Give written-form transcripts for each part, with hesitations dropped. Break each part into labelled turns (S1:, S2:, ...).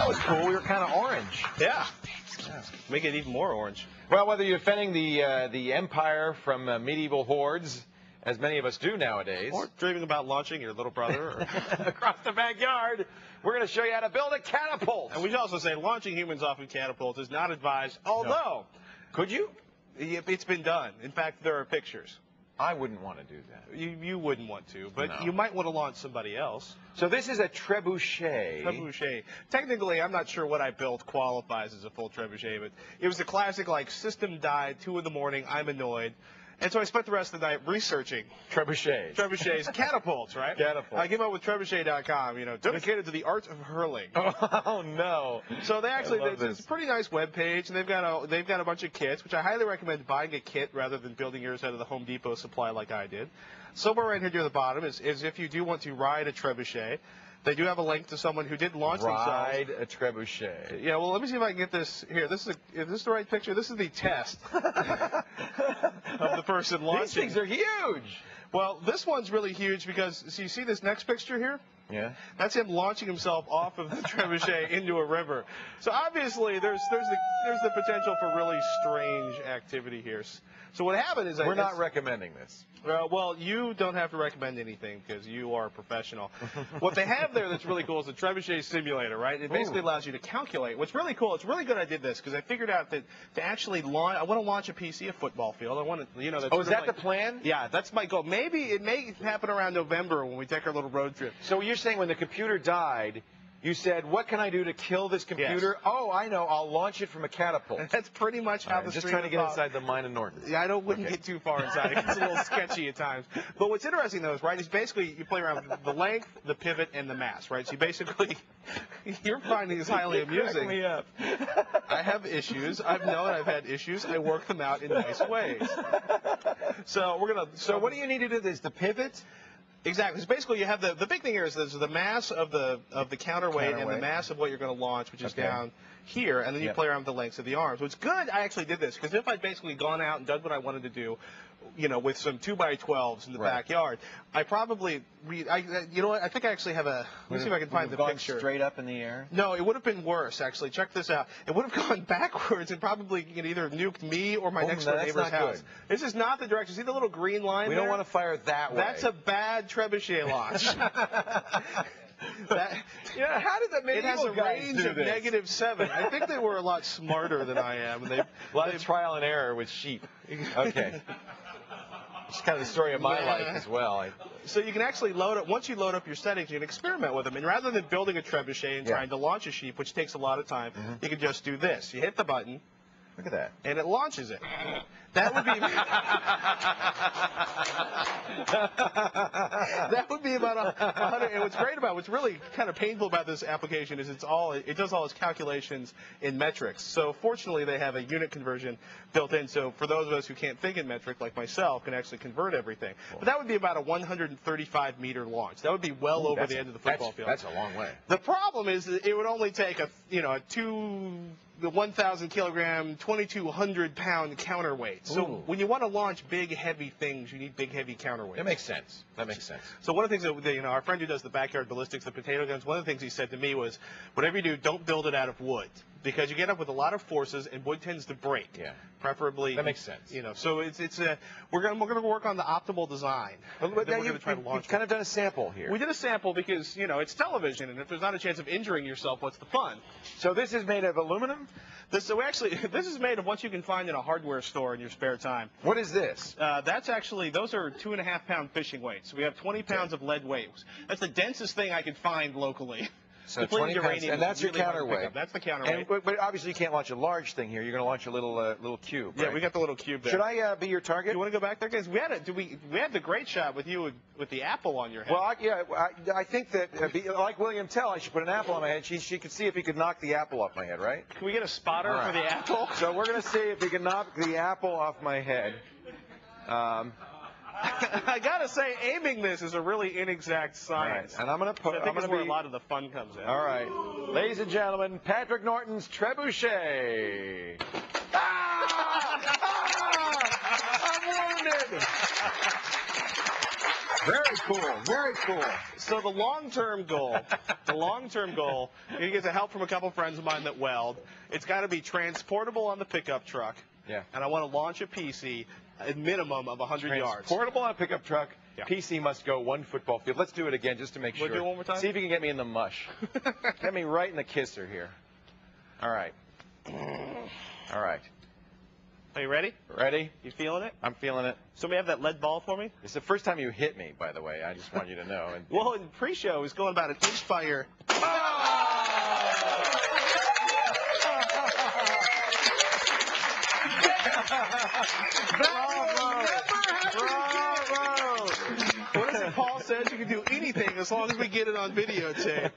S1: That was cool. We were kind of orange.
S2: Yeah. Make it even more orange.
S1: Well, whether you're defending the empire from medieval hordes, as many of us do nowadays,
S2: Or dreaming about launching your little brother or
S1: across the backyard, we're going to show you how to build a catapult.
S2: And we should also say launching humans off of catapults is not advised, although,
S1: Could you?
S2: it's been done. In fact, there are pictures.
S1: I wouldn't want to do that.
S2: You wouldn't want to, but
S1: No.
S2: you might want to launch somebody else.
S1: So this is a trebuchet.
S2: Trebuchet. Technically, I'm not sure what I built qualifies as a full trebuchet, but it was the classic, like, system died, 2 in the morning, I'm annoyed. And so I spent the rest of the night researching
S1: Trebuchets.
S2: trebuchets, catapults, right?
S1: Catapults.
S2: I came up with trebuchet.com, dedicated to the art of hurling.
S1: Oh no!
S2: So they actually,
S1: I love
S2: it's a pretty nice web page, and they've got a bunch of kits, which I highly recommend buying a kit rather than building yours out of the Home Depot supply like I did. Somewhere right here near the bottom is if you do want to ride a trebuchet. They do have a link to someone who did launch
S1: Ride
S2: themselves.
S1: a trebuchet.
S2: Yeah, well, let me see if I can get this here. Is this the right picture? This is the test of the person launching.
S1: These things are huge.
S2: Well, this one's really huge because, so you see this next picture here?
S1: Yeah.
S2: That's him launching himself off of the trebuchet into a river. So obviously, there's the potential for really strange activity here. So what happened is
S1: we're not recommending this.
S2: Well, you don't have to recommend anything because you are a professional. What they have there that's really cool is the trebuchet simulator, right? It basically allows you to calculate. What's really cool, it's really good I did this because I figured out that to actually launch, I want to launch a PC, a football field. I want to, that's
S1: Oh, is that the plan?
S2: Yeah, that's my goal. Maybe it may happen around November when we take our little road trip.
S1: So you're saying when the computer died, you said, what can I do to kill this computer?
S2: Yes.
S1: Oh, I know. I'll launch it from a catapult.
S2: That's pretty much how the
S1: just
S2: stream
S1: trying to get
S2: of thought.
S1: inside the mind of Norton.
S2: Yeah, I wouldn't get too far inside. It gets a little sketchy at times. But what's interesting, though, is, right, is basically you play around with the length, the pivot, and the mass, right? So you basically, you're finding this highly amusing.
S1: Me up.
S2: I have issues. I've known I've had issues. I work them out in nice ways. So we're going to...
S1: So what do you need to do? There's the pivot?
S2: Exactly. So basically, you have the big thing here is there's the mass of the counterweight and the mass of what you're going to launch, which is down here, and then you play around with the lengths of the arms. What's good, I actually did this because if I'd basically gone out and done what I wanted to do, with some 2x12s in the backyard, I probably, you know what? I think I actually have a. Let me see if I can find the picture.
S1: Straight up in the air.
S2: No, it would have been worse. Actually, check this out. It would have gone backwards and probably either nuked me or my next door neighbor's house. This is not the direction. See the little green line?
S1: We don't want to fire that way.
S2: That's a bad trebuchet launch.
S1: How did the medieval
S2: It has a range of
S1: this?
S2: -7. I think they were a lot smarter than I am. And
S1: a lot of trial and error with sheep. Okay. It's kind of the story of my life as well.
S2: So you can actually load up, once you load up your settings, you can experiment with them. And rather than building a trebuchet and trying to launch a sheep, which takes a lot of time, you can just do this. You hit the button.
S1: Look at that.
S2: And it launches it. That would be that would be about 100. And what's really kind of painful about this application is it does all its calculations in metrics. So fortunately, they have a unit conversion built in. So for those of us who can't think in metric, like myself, can actually convert everything. But that would be about a 135-meter launch. That would be well over the end of the football field.
S1: That's a long way.
S2: The problem is that it would only take the 1,000-kilogram, 2,200-pound counterweight. So when you want to launch big, heavy things, you need big, heavy counterweights.
S1: That makes sense. That makes sense.
S2: So one of the things that our friend who does the backyard ballistics, the potato guns, one of the things he said to me was, whatever you do, don't build it out of wood because you get up with a lot of forces and wood tends to break.
S1: Yeah.
S2: Preferably.
S1: That makes sense.
S2: So we're gonna work on the optimal design. Then we're gonna try to launch.
S1: You've kind of done a sample here.
S2: We did a sample because it's television, and if there's not a chance of injuring yourself, what's the fun?
S1: So this is made of aluminum?
S2: This is made of what you can find in a hardware store in your spare time.
S1: What is this?
S2: Those are 2.5-pound fishing weights. We have 20 pounds of lead weight. That's the densest thing I could find locally.
S1: So 20 pounds, and that's your counterweight.
S2: That's the counterweight.
S1: But obviously you can't launch a large thing here. You're going to launch a little cube.
S2: Yeah,
S1: right?
S2: we got the little cube there.
S1: Should I be your target?
S2: You want to go back there, guys? We had the great shot with you with the apple on your head.
S1: Well, I think that like William Tell, I should put an apple on my head. She could see if he could knock the apple off my head, right?
S2: Can we get a spotter for the apple?
S1: So we're going to see if he can knock the apple off my head.
S2: I gotta say, aiming this is a really inexact science.
S1: Right. And I'm gonna put.
S2: I think that's where a lot of the fun comes in.
S1: All right, ladies and gentlemen, Patrick Norton's trebuchet. I'm wounded. Very cool. Very cool.
S2: So the long-term goal, you get the help from a couple friends of mine that weld. It's got to be transportable on the pickup truck.
S1: Yeah.
S2: And I want to launch a PC at minimum of 100 yards.
S1: Portable on a pickup truck.
S2: Yeah.
S1: PC must go 1 football field. Let's do it again just to make sure.
S2: We'll do it one more time?
S1: See if you can get me in the mush. Get me right in the kisser here. All right. All right.
S2: Are you ready?
S1: Ready?
S2: You feeling it?
S1: I'm feeling it.
S2: Somebody have that lead ball for me?
S1: It's the first time you hit me, by the way. I just want you to know.
S2: Well, in pre-show, it was going about an inch by ear. Bravo! What is it Paul says? You can do anything as long as we get it on videotape.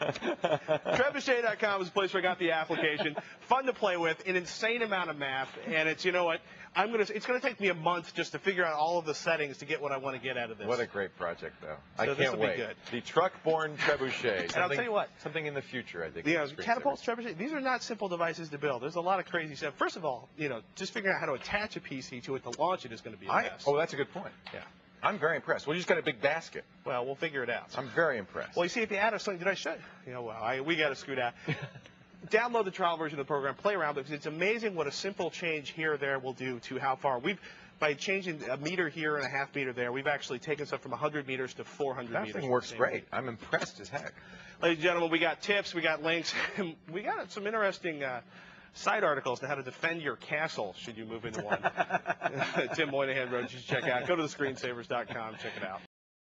S2: Trebuchet.com is the place where I got the application. Fun to play with, an insane amount of math, and it's, you know what, it's going to take me a month just to figure out all of the settings to get what I want to get out of this.
S1: What a great project, though.
S2: So
S1: I can't
S2: this'll be
S1: wait.
S2: good.
S1: The truck-born Trebuchet.
S2: And I'll tell you what.
S1: Something in the future, I think.
S2: You know, catapults, Trebuchet, these are not simple devices to build. There's a lot of crazy stuff. First of all, you know, just figuring out how to attach a PC to it to launch it is going to be a mess.
S1: Oh, that's a good point.
S2: Yeah.
S1: I'm very impressed. Well, you just got a big basket.
S2: Well, we'll figure it out.
S1: I'm very impressed.
S2: Well, you see, if you add a something, did I show you? You know, well, we got to scoot out. Download the trial version of the program, play around with it, because it's amazing what a simple change here or there will do to how far. By changing a meter here and a half meter there, we've actually taken stuff from 100 meters to 400 meters.
S1: That thing works great. I'm impressed as heck.
S2: Ladies and gentlemen, we got tips, we got links, and we got some interesting side articles on how to defend your castle should you move into one. Tim Moynihan wrote, you should check out. Go to thescreensavers.com, check it out.